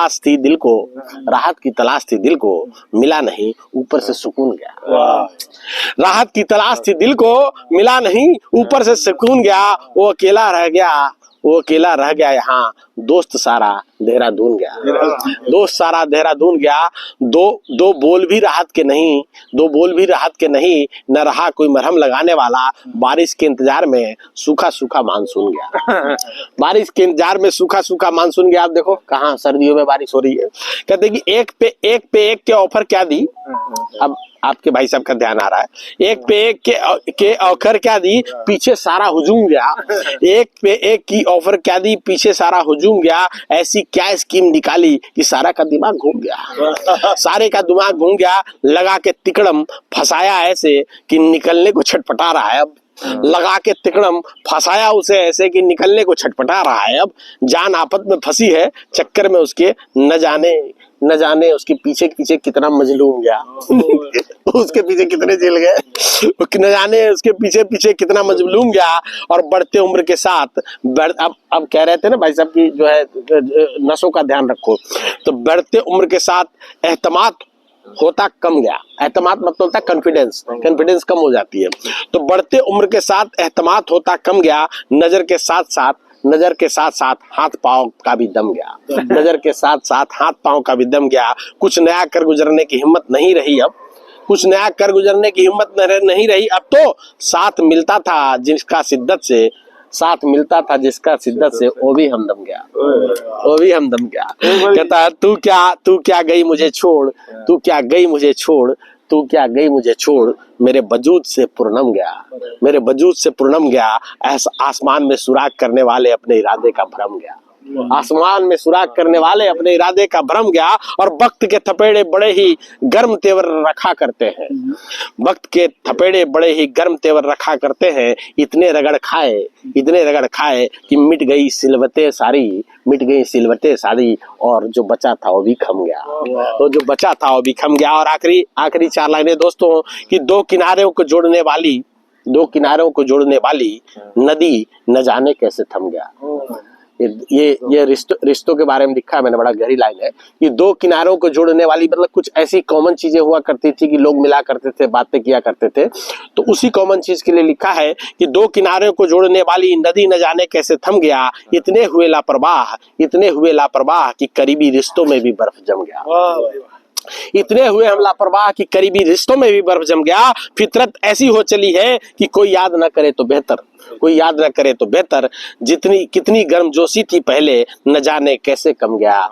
तलाश थी दिल को, राहत की तलाश थी दिल को, मिला नहीं ऊपर से सुकून गया। राहत की तलाश थी दिल को, मिला नहीं ऊपर से सुकून गया। वो अकेला रह गया, वो अकेला रह गया यहाँ, दोस्त सारा देहरादून गया। दोस्त सारा देहरादून गया। दो बोल भी राहत के नहीं, दो बोल भी राहत के नहीं, न रहा कोई मरहम लगाने वाला। बारिश के इंतजार में सूखा सूखा मानसून गया। बारिश के इंतजार में सूखा सूखा मानसून गया। आप देखो कहाँ सर्दियों में बारिश हो रही है। कहते कि एक पे एक के ऑफर क्या दी। अब आपके भाई साहब का ध्यान आ रहा है। एक पे एक के ऑफर क्या दी, पीछे सारा हुजूम गया। एक पे एक की ऑफर क्या दी, पीछे सारा हुजूम गया। ऐसी क्या स्कीम निकाली कि सारा का दिमाग घूम गया। सारे का दिमाग घूम गया। लगा के तिकड़म फंसाया ऐसे कि निकलने को छटपटा रहा है। अब लगा के तिकड़म फंसाया उसे ऐसे कि निकलने को छटपटा रहा है। अब जान आफत में फंसी है, चक्कर में उसके न जाने उसके पीछे कितना मजलूम गया। उसके पीछे कितने जेल गए, न जाने उसके पीछे कितना मजलूम गया। और बढ़ते उम्र के साथ अब कह रहे थे ना भाई साहब की जो है नसों का ध्यान रखो, तो बढ़ते उम्र के साथ एहतमाद होता कम गया। एहतमाद मतलब होता है कॉन्फिडेंस कम हो जाती है। तो बढ़ते उम्र के साथ एहतमाद होता कम गया। नजर के साथ साथ हाथ पांव का भी दम गया। नजर के साथ साथ हाथ पांव का भी दम गया। कुछ नया कर गुजरने की हिम्मत नहीं रही। अब कुछ नया कर गुजरने की हिम्मत नहीं रही। अब तो साथ मिलता था जिसका शिद्दत से वो भी हमदम गया। कहता है तू क्या गई मुझे छोड़, तू क्या गई मुझे छोड़। मेरे वजूद से पूर्णम गया। आसमान में सुराग करने वाले अपने इरादे का भ्रम गया। आसमान में सुराग करने वाले अपने इरादे का भ्रम गया। और वक्त के थपेड़े बड़े ही गर्म तेवर रखा करते हैं। वक्त के थपेड़े बड़े ही गर्म तेवर रखा करते हैं। इतने रगड़ खाए कि मिट गई सिलवतें सारी। और जो बचा था वो भी खम गया। और आखिरी 4 लाइनें दोस्तों कि दो किनारों को जोड़ने वाली नदी न जाने कैसे थम गया। ये रिश्तों के बारे में लिखा है मैंने, बड़ा गहरी लाइन है। ये दो किनारों को जोड़ने वाली मतलब कुछ ऐसी कॉमन चीजें हुआ करती थी कि लोग मिला करते थे, बातें किया करते थे। तो उसी कॉमन चीज के लिए लिखा है कि दो किनारों को जोड़ने वाली नदी न जाने कैसे थम गया। इतने हुए लापरवाह कि करीबी रिश्तों में भी बर्फ जम गया। इतने हुए हम लापरवाह कि करीबी रिश्तों में भी बर्फ जम गया। फितरत ऐसी हो चली है कि कोई याद न करे तो बेहतर। कितनी गर्मजोशी थी पहले, न जाने कैसे कम गया।